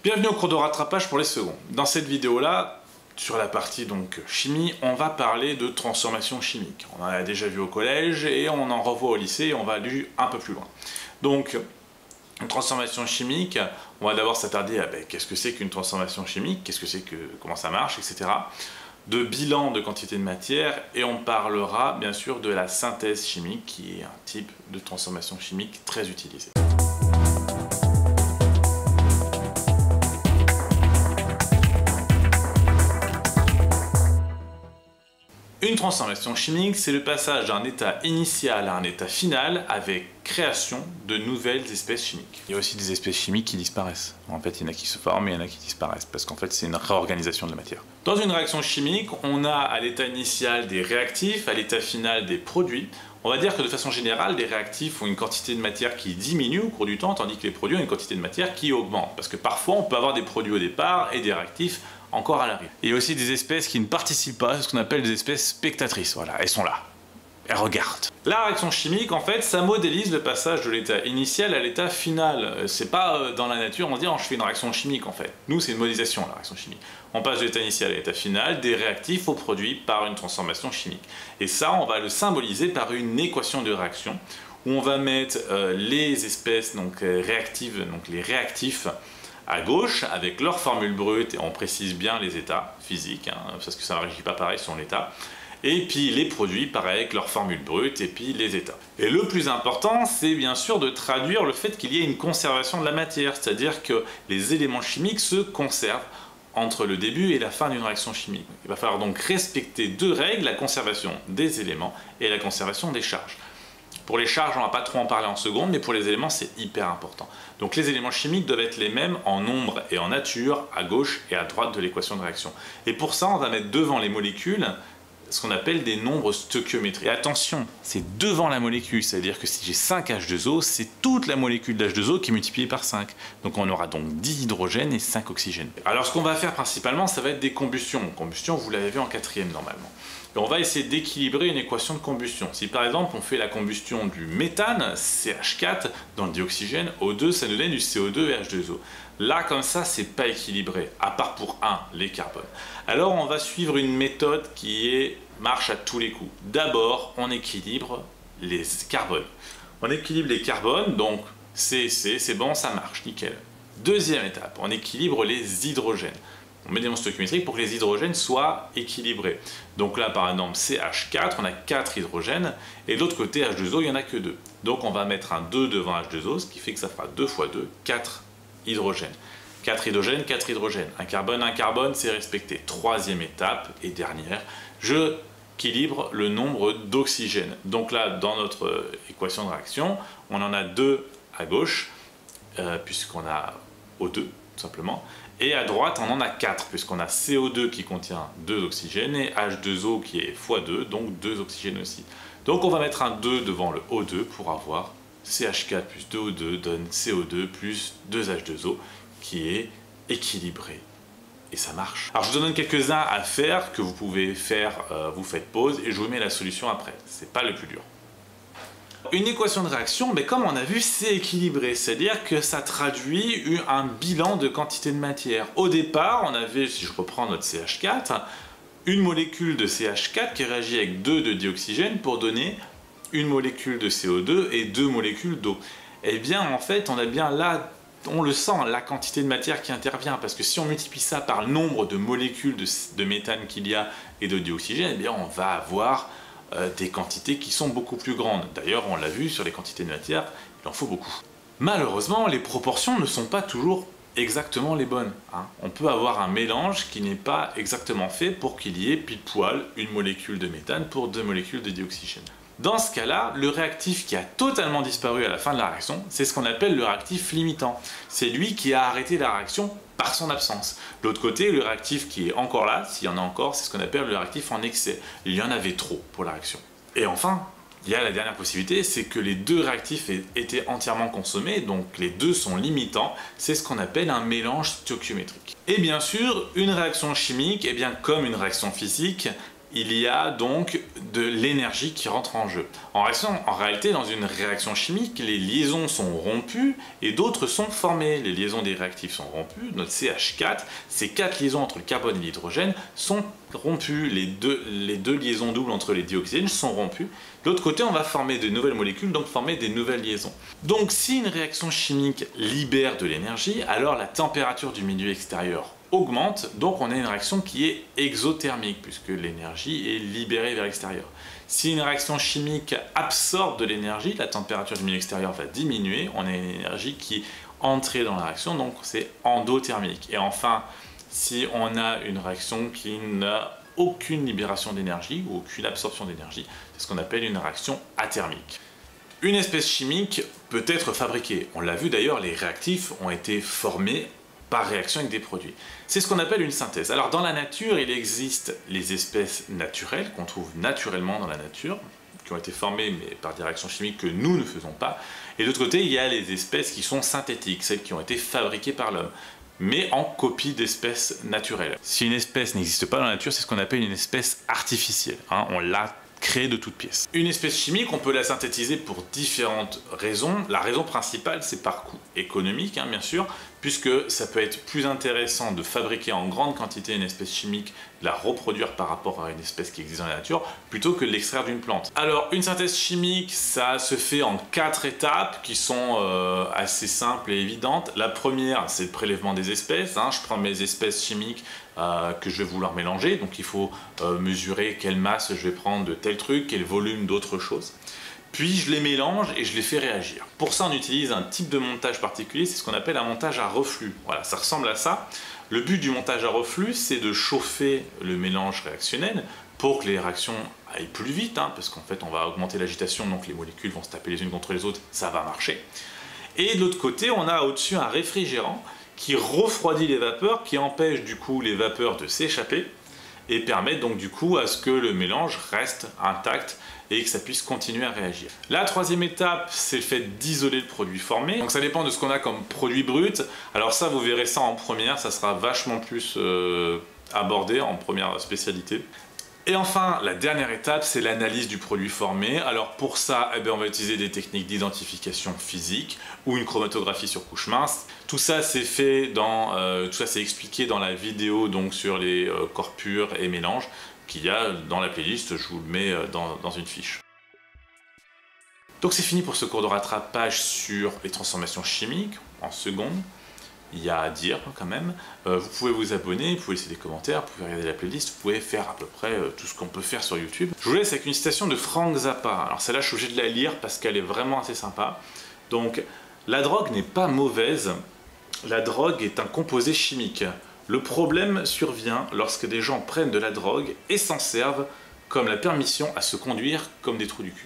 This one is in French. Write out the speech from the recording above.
Bienvenue au cours de rattrapage pour les secondes. Dans cette vidéo-là, sur la partie donc chimie, on va parler de transformation chimique. On en a déjà vu au collège et on en revoit au lycée et on va aller un peu plus loin. Donc, une transformation chimique, on va d'abord s'attarder à qu'est-ce que c'est qu'une transformation chimique, comment ça marche, etc. De bilan de quantité de matière et on parlera bien sûr de la synthèse chimique qui est un type de transformation chimique très utilisé. Une transformation chimique, c'est le passage d'un état initial à un état final avec création de nouvelles espèces chimiques. Il y a aussi des espèces chimiques qui disparaissent. En fait, il y en a qui se forment et il y en a qui disparaissent parce qu'en fait, c'est une réorganisation de la matière. Dans une réaction chimique, on a à l'état initial des réactifs, à l'état final des produits. On va dire que de façon générale, les réactifs ont une quantité de matière qui diminue au cours du temps, tandis que les produits ont une quantité de matière qui augmente. Parce que parfois, on peut avoir des produits au départ et des réactifs encore à l'arrivée. Il y a aussi des espèces qui ne participent pas, ce qu'on appelle des espèces spectatrices. Voilà, elles sont là. Elles regardent. La réaction chimique, en fait, ça modélise le passage de l'état initial à l'état final. C'est pas dans la nature, on se dit je fais une réaction chimique en fait. Nous, c'est une modélisation, la réaction chimique. On passe de l'état initial à l'état final, des réactifs aux produits par une transformation chimique. Et ça, on va le symboliser par une équation de réaction où on va mettre les espèces réactives, donc les réactifs, à gauche avec leur formule brute et on précise bien les états physiques parce que ça ne régit pas pareil sur l'état, et puis les produits pareil avec leur formule brute et puis les états. Et le plus important, c'est bien sûr de traduire le fait qu'il y ait une conservation de la matière, c'est-à-dire que les éléments chimiques se conservent entre le début et la fin d'une réaction chimique. Il va falloir donc respecter deux règles, la conservation des éléments et la conservation des charges. Pour les charges, on ne va pas trop en parler en seconde, mais pour les éléments, c'est hyper important. Donc les éléments chimiques doivent être les mêmes en nombre et en nature, à gauche et à droite de l'équation de réaction. Et pour ça, on va mettre devant les molécules ce qu'on appelle des nombres stoichiométriques. Et attention, c'est devant la molécule, c'est-à-dire que si j'ai 5 H2O, c'est toute la molécule d'H2O qui est multipliée par 5. Donc on aura donc 10 hydrogènes et 5 oxygènes. Alors ce qu'on va faire principalement, ça va être des combustions. Combustion, vous l'avez vu en 4e normalement. Et on va essayer d'équilibrer une équation de combustion. Si par exemple on fait la combustion du méthane, CH4, dans le dioxygène, O2, ça nous donne du CO2 et H2O. Là, comme ça, c'est pas équilibré, à part pour les carbones. Alors on va suivre une méthode qui marche à tous les coups. D'abord, on équilibre les carbones. On équilibre les carbones, donc C, c'est bon, ça marche, nickel. Deuxième étape, on équilibre les hydrogènes. On met des nombres stoichiométriques pour que les hydrogènes soient équilibrés. Donc là, par exemple, CH4, on a 4 hydrogènes, et de l'autre côté, H2O, il n'y en a que 2. Donc on va mettre un 2 devant H2O, ce qui fait que ça fera 2 fois 2, 4 hydrogènes. 4 hydrogènes, 4 hydrogènes. Un carbone, c'est respecté. Troisième étape et dernière, je équilibre le nombre d'oxygènes. Donc là, dans notre équation de réaction, on en a 2 à gauche, puisqu'on a O2, tout simplement. Et à droite, on en a 4, puisqu'on a CO2 qui contient 2 oxygènes et H2O qui est x2, donc 2 oxygènes aussi. Donc on va mettre un 2 devant le O2 pour avoir CH4 plus 2O2 donne CO2 plus 2H2O qui est équilibré. Et ça marche. Alors je vous donne quelques-uns à faire que vous pouvez faire, vous faites pause et je vous mets la solution après. C'est pas le plus dur. Une équation de réaction, mais comme on a vu, c'est équilibré, c'est-à-dire que ça traduit un bilan de quantité de matière. Au départ, on avait, si je reprends notre CH4, une molécule de CH4 qui réagit avec 2 de dioxygène pour donner une molécule de CO2 et 2 molécules d'eau. Eh bien, en fait, on a bien là, on le sent, la quantité de matière qui intervient, parce que si on multiplie ça par le nombre de molécules de méthane qu'il y a et de dioxygène, eh bien, on va avoir des quantités qui sont beaucoup plus grandes. D'ailleurs, on l'a vu sur les quantités de matière, il en faut beaucoup. Malheureusement, les proportions ne sont pas toujours exactement les bonnes. On peut avoir un mélange qui n'est pas exactement fait pour qu'il y ait pile poil une molécule de méthane pour 2 molécules de dioxygène. Dans ce cas-là, le réactif qui a totalement disparu à la fin de la réaction, c'est ce qu'on appelle le réactif limitant. C'est lui qui a arrêté la réaction par son absence. De l'autre côté, le réactif qui est encore là, s'il y en a encore, c'est ce qu'on appelle le réactif en excès. Il y en avait trop pour la réaction. Et enfin, il y a la dernière possibilité, c'est que les deux réactifs aient été entièrement consommés, donc les deux sont limitants, c'est ce qu'on appelle un mélange stoichiométrique. Et bien sûr, une réaction chimique, comme une réaction physique, il y a donc de l'énergie qui rentre en jeu. En réalité, dans une réaction chimique, les liaisons sont rompues et d'autres sont formées. Les liaisons des réactifs sont rompues, notre CH4, ces 4 liaisons entre le carbone et l'hydrogène sont rompues. Les deux liaisons doubles entre les dioxygènes sont rompues. De l'autre côté, on va former de nouvelles molécules, donc former des nouvelles liaisons. Donc si une réaction chimique libère de l'énergie, alors la température du milieu extérieur augmente, donc on a une réaction qui est exothermique, puisque l'énergie est libérée vers l'extérieur. Si une réaction chimique absorbe de l'énergie, la température du milieu extérieur va diminuer, on a une énergie qui est entrée dans la réaction, donc c'est endothermique. Et enfin, si on a une réaction qui n'a aucune libération d'énergie ou aucune absorption d'énergie, c'est ce qu'on appelle une réaction athermique. Une espèce chimique peut être fabriquée. On l'a vu d'ailleurs, les réactifs ont été formés par réaction avec des produits. C'est ce qu'on appelle une synthèse. Alors dans la nature, il existe les espèces naturelles qu'on trouve naturellement dans la nature, qui ont été formées mais par des réactions chimiques que nous ne faisons pas. Et de l'autre côté, il y a les espèces qui sont synthétiques, celles qui ont été fabriquées par l'homme, mais en copie d'espèces naturelles. Si une espèce n'existe pas dans la nature, c'est ce qu'on appelle une espèce artificielle. On l'a créée de toutes pièces. Une espèce chimique, on peut la synthétiser pour différentes raisons. La raison principale, c'est par coût économique, bien sûr, puisque ça peut être plus intéressant de fabriquer en grande quantité une espèce chimique, de la reproduire par rapport à une espèce qui existe dans la nature, plutôt que de l'extraire d'une plante. Alors, une synthèse chimique, ça se fait en 4 étapes qui sont assez simples et évidentes. La première, c'est le prélèvement des espèces. Je prends mes espèces chimiques que je vais vouloir mélanger, donc il faut mesurer quelle masse je vais prendre de tel truc, quel volume d'autre chose. Puis je les mélange et je les fais réagir. Pour ça, on utilise un type de montage particulier, c'est ce qu'on appelle un montage à reflux. Voilà, ça ressemble à ça. Le but du montage à reflux, c'est de chauffer le mélange réactionnel pour que les réactions aillent plus vite, parce qu'en fait, on va augmenter l'agitation, donc les molécules vont se taper les unes contre les autres, ça va marcher. Et de l'autre côté, on a au-dessus un réfrigérant qui refroidit les vapeurs, qui empêche du coup les vapeurs de s'échapper et permet donc du coup à ce que le mélange reste intact et que ça puisse continuer à réagir. La troisième étape, c'est le fait d'isoler le produit formé. Donc ça dépend de ce qu'on a comme produit brut. Alors ça, vous verrez ça en première, ça sera vachement plus abordé en première spécialité. Et enfin, la dernière étape, c'est l'analyse du produit formé. Alors pour ça, on va utiliser des techniques d'identification physique ou une chromatographie sur couche mince. Tout ça, c'est fait tout ça, c'est expliqué dans la vidéo donc sur les corps purs et mélanges qu'il y a dans la playlist. Je vous le mets dans une fiche. Donc c'est fini pour ce cours de rattrapage sur les transformations chimiques en seconde. Il y a à dire quand même. Vous pouvez vous abonner, vous pouvez laisser des commentaires, vous pouvez regarder la playlist, vous pouvez faire à peu près tout ce qu'on peut faire sur YouTube. Je vous laisse avec une citation de Frank Zappa. Alors celle-là, je suis obligé de la lire parce qu'elle est vraiment assez sympa. Donc, la drogue n'est pas mauvaise, la drogue est un composé chimique. Le problème survient lorsque des gens prennent de la drogue et s'en servent comme la permission à se conduire comme des trous du cul.